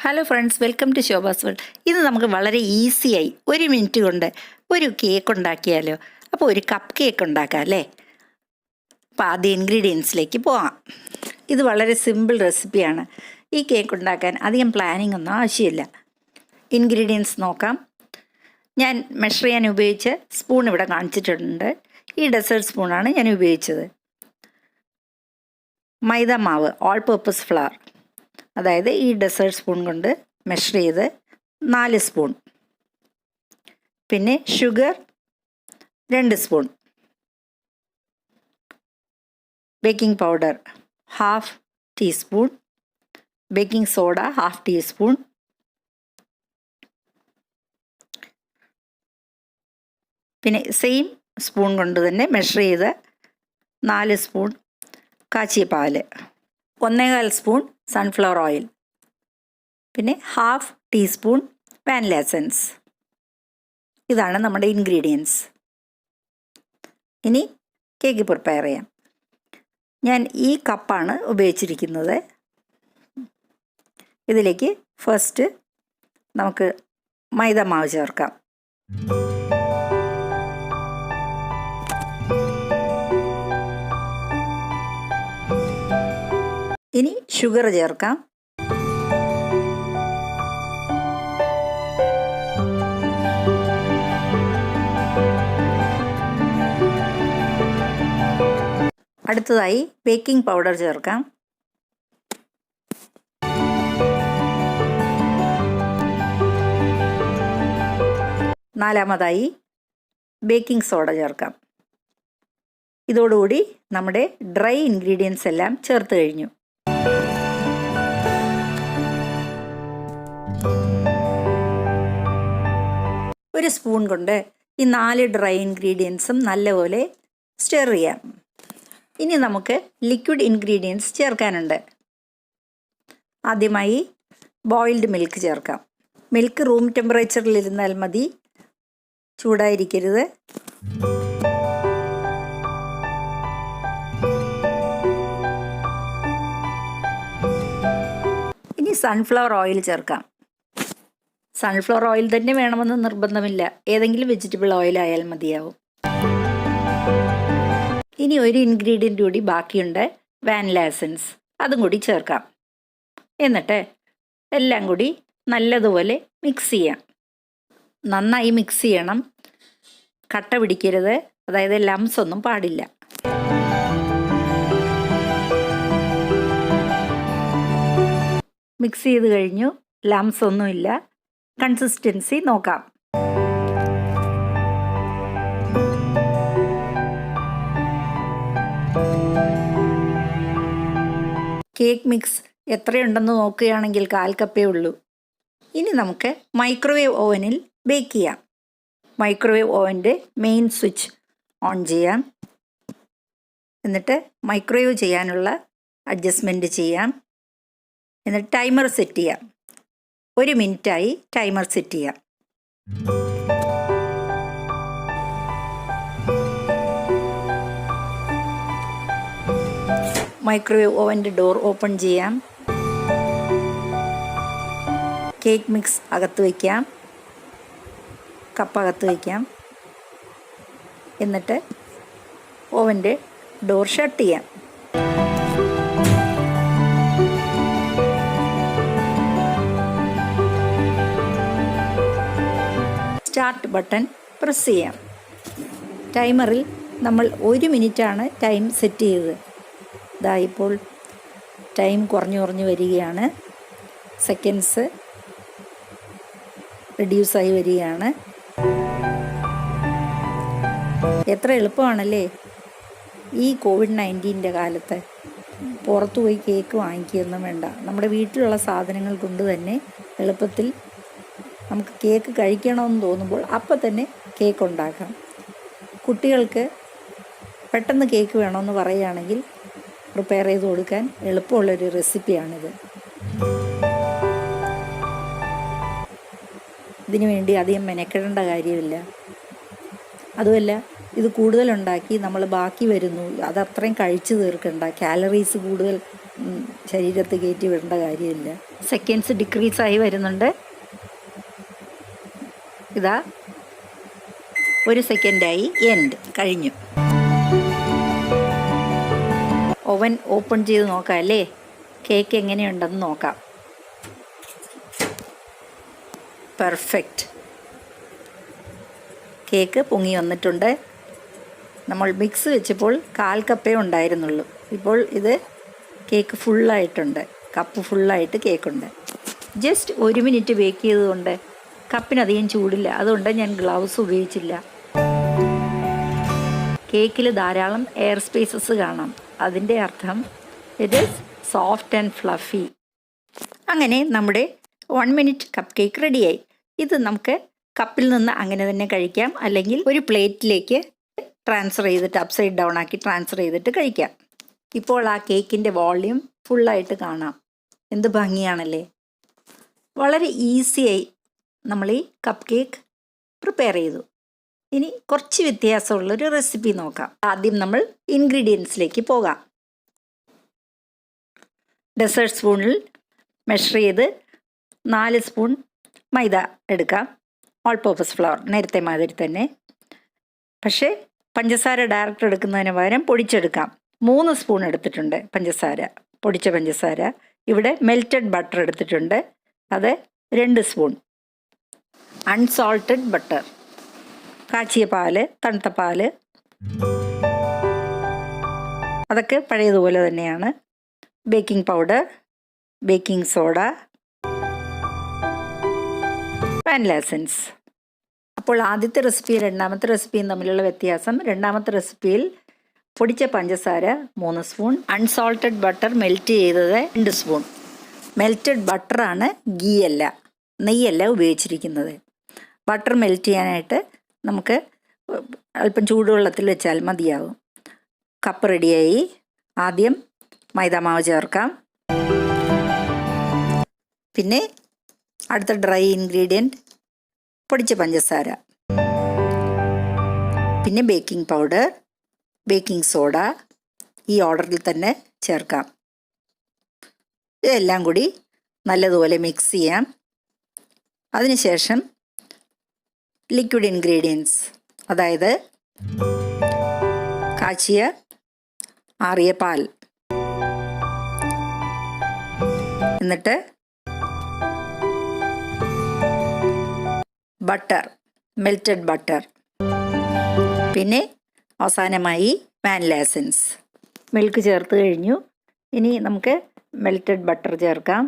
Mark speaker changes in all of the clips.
Speaker 1: Hello friends, welcome to Shobha's world. ഇത് നമുക്ക് വളരെ ഈസിയായി 1 മിനിറ്റ് കൊണ്ട് ഒരു കേക്ക് ഉണ്ടാക്കിയാലോ. അപ്പോൾ ഒരു കപ്പ് കേക്ക് ഉണ്ടാക്കാം അല്ലേ. അപ്പോൾ ആദ്യം ഇൻഗ്രീഡിയൻസിലേക്ക് പോകാം. ഇത് വളരെ സിമ്പിൾ റെസിപ്പിയാണ്. ഈ കേക്ക് ഉണ്ടാക്കാൻ അധികം പ്ലാനിങ് ഒന്നും ആവശ്യമില്ല. ഇൻഗ്രീഡിയൻസ് നോക്കാം. ഞാൻ മെഷർ ചെയ്യാൻ ഉപയോഗിച്ച സ്പൂൺ ഇവിടെ കാണിച്ചിട്ടുണ്ട്. ഈ ഡെസേർട്ട് സ്പൂണാണ് ഞാൻ ഉപയോഗിച്ചത്. മൈദ മാവ്, ഓൾ പർപ്പസ് ഫ്ലവർ, അതായത് ഈ ഡെസേർട്ട് സ്പൂൺ കൊണ്ട് മെഷർ ചെയ്ത് 4 സ്പൂൺ. പിന്നെ sugar 2 spoon. Baking powder 1/2 teaspoon. Baking soda 1/2 teaspoon. പിന്നെ സെയിം സ്പൂൺ കൊണ്ട് തന്നെ മെഷർ ചെയ്ത് 4 സ്പൂൺ കാച്ചിയ പാല്, 1/4 സ്പൂൺ സൺഫ്ലവർ ഓയിൽ, പിന്നെ 1/2 ടീസ്പൂൺ വാനില എസൻസ്. ഇതാണ് നമ്മുടെ ഇൻഗ്രീഡിയൻസ്. ഇനി കേക്ക് പ്രിപ്പയർ ചെയ്യാം. ഞാൻ ഈ കപ്പാണ് ഉപയോഗിച്ചിരിക്കുന്നത്. ഇതിലേക്ക് ഫസ്റ്റ് നമുക്ക് മൈദ മാവ് ചേർക്കാം. ഇനി ഷുഗർ ചേർക്കാം. അടുത്തതായി ബേക്കിംഗ് പൗഡർ ചേർക്കാം. നാലാമതായി ബേക്കിംഗ് സോഡ ചേർക്കാം. ഇതോടുകൂടി നമ്മുടെ ഡ്രൈ ഇൻഗ്രീഡിയൻസ് എല്ലാം ചേർത്ത് കഴിഞ്ഞു. ഒരു സ്പൂൺ കൊണ്ട് ഈ 4 ഡ്രൈ ഇൻഗ്രീഡിയൻസും നല്ലപോലെ സ്റ്റിർ ചെയ്യാം. ഇനി നമുക്ക് ലിക്വിഡ് ഇൻഗ്രീഡിയൻസ് ചേർക്കാനുണ്ട്. ആദ്യമായി ബോയിൽഡ് മിൽക്ക് ചേർക്കാം. മിൽക്ക് റൂം ടെമ്പറേച്ചറിൽ ഇരുന്നാൽ മതി, ചൂടായിരിക്കരുത്. ഇനി സൺഫ്ലവർ ഓയിൽ ചേർക്കാം. സൺഫ്ലവർ ഓയിൽ തന്നെ വേണമെന്ന് നിർബന്ധമില്ല, ഏതെങ്കിലും വെജിറ്റബിൾ ഓയിൽ ആയാൽ മതിയാവും. ഇനി ഒരു ഇൻഗ്രീഡിയൻ്റ് കൂടി ബാക്കിയുണ്ട്, വാനില എസൻസ്. അതും കൂടി ചേർക്കാം. എന്നിട്ട് എല്ലാം കൂടി നല്ലതുപോലെ മിക്സ് ചെയ്യാം. നന്നായി മിക്സ് ചെയ്യണം, കട്ട പിടിക്കരുത്, അതായത് ലംസ് ഒന്നും പാടില്ല. മിക്സ് ചെയ്ത് കഴിഞ്ഞു, ലംസ് ഒന്നുമില്ല. കൺസിസ്റ്റൻസി നോക്കാം. കേക്ക് മിക്സ് എത്രയുണ്ടെന്ന് നോക്കുകയാണെങ്കിൽ 1/4 കപ്പേ ഉള്ളൂ. ഇനി നമുക്ക് മൈക്രോവേവ് ഓവനിൽ ബേക്ക് ചെയ്യാം. മൈക്രോവേവ് ഓവൻ്റെ മെയിൻ സ്വിച്ച് ഓൺ ചെയ്യാം. എന്നിട്ട് മൈക്രോവേവ് ചെയ്യാനുള്ള അഡ്ജസ്റ്റ്മെൻറ്റ് ചെയ്യാം. എന്നിട്ട് ടൈമർ സെറ്റ് ചെയ്യാം. 1 മിനിറ്റായി ടൈമർ സെറ്റ് ചെയ്യാം. മൈക്രോവേവ് ഓവൻ്റെ ഡോർ ഓപ്പൺ ചെയ്യാം. കേക്ക് മിക്സ് അകത്ത് വയ്ക്കാം, കപ്പ് അകത്ത് വയ്ക്കാം. എന്നിട്ട് ഓവൻ്റെ ഡോർ ഷട്ട് ചെയ്യാം. സ്റ്റാർട്ട് ബട്ടൺ പ്രസ് ചെയ്യാം. ടൈമറിൽ നമ്മൾ 1 മിനിറ്റാണ് ടൈം സെറ്റ് ചെയ്തത്. ഇതാ ഇപ്പോൾ ടൈം കുറഞ്ഞു വരികയാണ്. സെക്കൻഡ്സ് റെഡ്യൂസായി വരികയാണ്. എത്ര എളുപ്പമാണല്ലേ ഈ COVID-19 കാലത്ത്. പുറത്തു പോയി കേക്ക് വാങ്ങിക്കുകയൊന്നും വേണ്ട. നമ്മുടെ വീട്ടിലുള്ള സാധനങ്ങൾ കൊണ്ട് തന്നെ എളുപ്പത്തിൽ നമുക്ക് കേക്ക് കഴിക്കണമെന്ന് തോന്നുമ്പോൾ അപ്പം തന്നെ കേക്ക് ഉണ്ടാക്കാം. കുട്ടികൾക്ക് പെട്ടെന്ന് കേക്ക് വേണമെന്ന് പറയുകയാണെങ്കിൽ പ്രിപ്പയർ ചെയ്ത് കൊടുക്കാൻ എളുപ്പമുള്ളൊരു റെസിപ്പിയാണിത്. ഇതിനു വേണ്ടി അധികം മെനക്കെടേണ്ട കാര്യമില്ല. അതുമല്ല, ഇത് കൂടുതലുണ്ടാക്കി നമ്മൾ ബാക്കി വരുന്നു, അതത്രയും കഴിച്ചു തീർക്കണ്ട, കാലറീസ് കൂടുതൽ ശരീരത്ത് കയറ്റി വിടേണ്ട കാര്യമില്ല. സെക്കൻഡ്സ് ഡിക്രീസായി വരുന്നുണ്ട്. ഇതാ 1 സെക്കൻഡായി. എൻഡ് കഴിഞ്ഞു. ഓവൻ ഓപ്പൺ ചെയ്ത് നോക്കാം അല്ലേ? കേക്ക് എങ്ങനെയുണ്ടെന്ന് നോക്കാം. പെർഫെക്റ്റ്. കേക്ക് പൊങ്ങി വന്നിട്ടുണ്ട്. നമ്മൾ മിക്സ് വെച്ചപ്പോൾ 1/4 കപ്പേ ഉണ്ടായിരുന്നുള്ളൂ. ഇപ്പോൾ ഇത് കേക്ക് ഫുള്ളായിട്ടുണ്ട്. കപ്പ് ഫുള്ളായിട്ട് കേക്കുണ്ട്. ജസ്റ്റ് 1 മിനിറ്റ് ബേക്ക് ചെയ്തുകൊണ്ട് കപ്പിനധികം ചൂടില്ല. അതുകൊണ്ട് ഞാൻ ഗ്ലൗസ് ഉപയോഗിച്ചില്ല. കേക്കിൽ ധാരാളം എയർ സ്പേസസ് കാണാം. അതിൻ്റെ അർത്ഥം it is soft and fluffy. അങ്ങനെ നമ്മുടെ 1 മിനിറ്റ് കപ്പ് കേക്ക് റെഡിയായി. ഇത് നമുക്ക് കപ്പിൽ നിന്ന് അങ്ങനെ തന്നെ കഴിക്കാം, അല്ലെങ്കിൽ ഒരു പ്ലേറ്റിലേക്ക് ട്രാൻസ്ഫർ ചെയ്തിട്ട് അപ്സൈഡ് ഡൗൺ ആക്കി ട്രാൻസ്ഫർ ചെയ്തിട്ട് കഴിക്കാം. ഇപ്പോൾ ആ കേക്കിൻ്റെ വോള്യൂം ഫുള്ളായിട്ട് കാണാം. എന്ത് ഭംഗിയാണല്ലേ! വളരെ ഈസിയായി നമ്മൾ ഈ കപ്പ് കേക്ക് പ്രിപ്പയർ ചെയ്തു. ഇനി കുറച്ച് വ്യത്യാസമുള്ളൊരു റെസിപ്പി നോക്കാം. ആദ്യം നമ്മൾ ഇൻഗ്രീഡിയൻസിലേക്ക് പോകാം. ഡെസേർട്ട് സ്പൂണിൽ മെഷർ ചെയ്ത് 4 സ്പൂൺ മൈദ എടുക്കാം. ഓൾ പർപ്പസ് ഫ്ലവർ നേരത്തെ മാതിരി തന്നെ. പക്ഷേ പഞ്ചസാര ഡയറക്റ്റ് എടുക്കുന്നതിന് പകരം പൊടിച്ചെടുക്കാം. 3 സ്പൂൺ എടുത്തിട്ടുണ്ട് പഞ്ചസാര, പൊടിച്ച പഞ്ചസാര. ഇവിടെ മെൽറ്റഡ് ബട്ടർ എടുത്തിട്ടുണ്ട്, അത് 2 സ്പൂൺ. അൺസോൾട്ടഡ് ബട്ടർ, കാച്ചിയ പാല്, തണുത്ത പാല്, അതൊക്കെ പഴയതുപോലെ തന്നെയാണ്. Baking powder, baking soda, vanilla essence. അപ്പോൾ ആദ്യത്തെ റെസിപ്പിയും രണ്ടാമത്തെ റെസിപ്പിയും തമ്മിലുള്ള വ്യത്യാസം, രണ്ടാമത്തെ റെസിപ്പിയിൽ പൊടിച്ച പഞ്ചസാര 3 സ്പൂൺ, അൺസോൾട്ടഡ് ബട്ടർ മെൽറ്റ് ചെയ്തത് 2 സ്പൂൺ. മെൽറ്റഡ് ബട്ടറാണ്, ഗീ അല്ല, നെയ്യല്ല ഉപയോഗിച്ചിരിക്കുന്നത്. ബട്ടർ മെൽറ്റ് ചെയ്യാനായിട്ട് നമുക്ക് അല്പം ചൂടുവെള്ളത്തിൽ വെച്ചാൽ മതിയാവും. കപ്പ് റെഡിയായി. ആദ്യം മൈദാമാവ് ചേർക്കാം. പിന്നെ അടുത്ത ഡ്രൈ ഇൻഗ്രീഡിയൻറ്റ് പൊടിച്ച പഞ്ചസാര, പിന്നെ ബേക്കിംഗ് പൗഡർ, ബേക്കിംഗ് സോഡ, ഈ ഓർഡറിൽ തന്നെ ചേർക്കാം. ഇതെല്ലാം കൂടി നല്ലതുപോലെ മിക്സ് ചെയ്യാം. അതിനുശേഷം ലിക്വിഡ് ഇൻഗ്രീഡിയൻസ്, അതായത് കാച്ചിയ ആറിയ പാൽ, എന്നിട്ട് ബട്ടർ, മെൽറ്റഡ് ബട്ടർ, പിന്നെ അവസാനമായി വാനില എസൻസ്. മിൽക്ക് ചേർത്ത് കഴിഞ്ഞു. ഇനി നമുക്ക് മെൽറ്റഡ് ബട്ടർ ചേർക്കാം.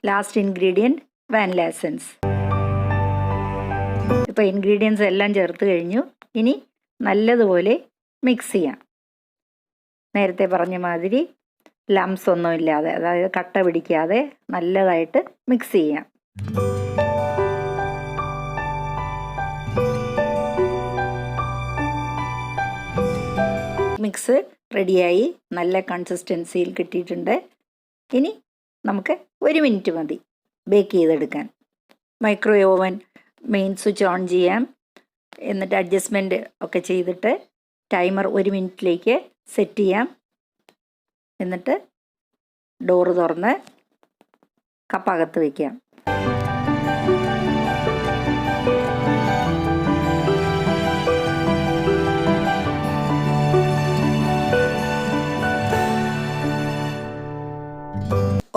Speaker 1: Last ingredient vanilla essence. ഇപ്പോൾ ഇൻഗ്രീഡിയൻസ് എല്ലാം ചേർത്ത് കഴിഞ്ഞു. ഇനി നല്ലതുപോലെ മിക്സ് ചെയ്യാം. നേരത്തെ പറഞ്ഞ മാതിരി ലംസ് ഒന്നും ഇല്ലാതെ, അതായത് കട്ട പിടിക്കാതെ നല്ലതായിട്ട് മിക്സ് ചെയ്യാം. മിക്സ് റെഡിയായി, നല്ല കൺസിസ്റ്റൻസിയിൽ കിട്ടിയിട്ടുണ്ട്. ഇനി നമുക്ക് 1 മിനിറ്റ് മതി ബേക്ക് ചെയ്തെടുക്കാൻ. Microwave oven main switch on ചെയ്യാം. എന്നിട്ട് അഡ്ജസ്റ്റ്മെൻറ്റ് ഒക്കെ ചെയ്തിട്ട് ടൈമർ 1 മിനിറ്റിലേക്ക് സെറ്റ് ചെയ്യാം. എന്നിട്ട് ഡോറ് തുറന്ന് കപ്പകത്ത് വയ്ക്കാം.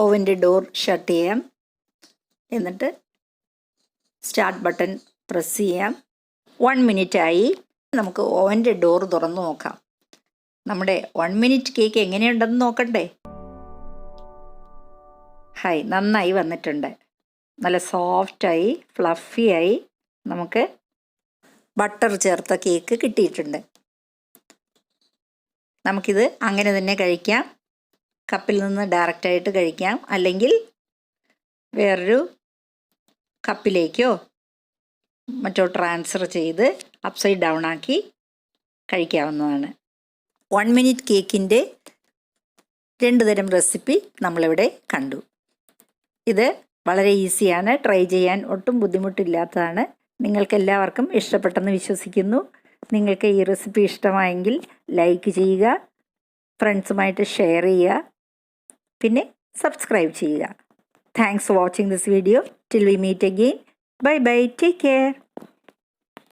Speaker 1: ഓവൻ്റെ ഡോർ ഷട്ട് ചെയ്യാം. എന്നിട്ട് സ്റ്റാർട്ട് ബട്ടൺ പ്രസ് ചെയ്യാം. 1 മിനിറ്റായി. നമുക്ക് ഓവൻ്റെ ഡോർ തുറന്ന് നോക്കാം. നമ്മുടെ 1 മിനിറ്റ് കേക്ക് എങ്ങനെയുണ്ടെന്ന് നോക്കണ്ടേ? ഹായ്, നന്നായി വന്നിട്ടുണ്ട്. നല്ല സോഫ്റ്റായി ഫ്ലഫിയായി നമുക്ക് ബട്ടർ ചേർത്ത കേക്ക് കിട്ടിയിട്ടുണ്ട്. നമുക്കിത് അങ്ങനെ തന്നെ കഴിക്കാം. കപ്പിൽ നിന്ന് ഡയറക്റ്റായിട്ട് കഴിക്കാം, അല്ലെങ്കിൽ വേറൊരു കപ്പിലേക്കോ മറ്റോ ട്രാൻസ്ഫർ ചെയ്ത് അപ്സൈഡ് ഡൗൺ ആക്കി കഴിക്കാവുന്നതാണ്. 1 മിനിറ്റ് കേക്കിൻ്റെ 2 തരം റെസിപ്പി നമ്മളിവിടെ കണ്ടു. ഇത് വളരെ ഈസിയാണ്, ട്രൈ ചെയ്യാൻ ഒട്ടും ബുദ്ധിമുട്ടില്ലാത്തതാണ്. നിങ്ങൾക്കെല്ലാവർക്കും ഇഷ്ടപ്പെട്ടെന്ന് വിശ്വസിക്കുന്നു. നിങ്ങൾക്ക് ഈ റെസിപ്പി ഇഷ്ടമായെങ്കിൽ ലൈക്ക് ചെയ്യുക, ഫ്രണ്ട്സുമായിട്ട് ഷെയർ ചെയ്യുക, പിന്നെ സബ്സ്ക്രൈബ് ചെയ്യുക. Thanks for watching this video. Till we meet again. Bye bye. Take care.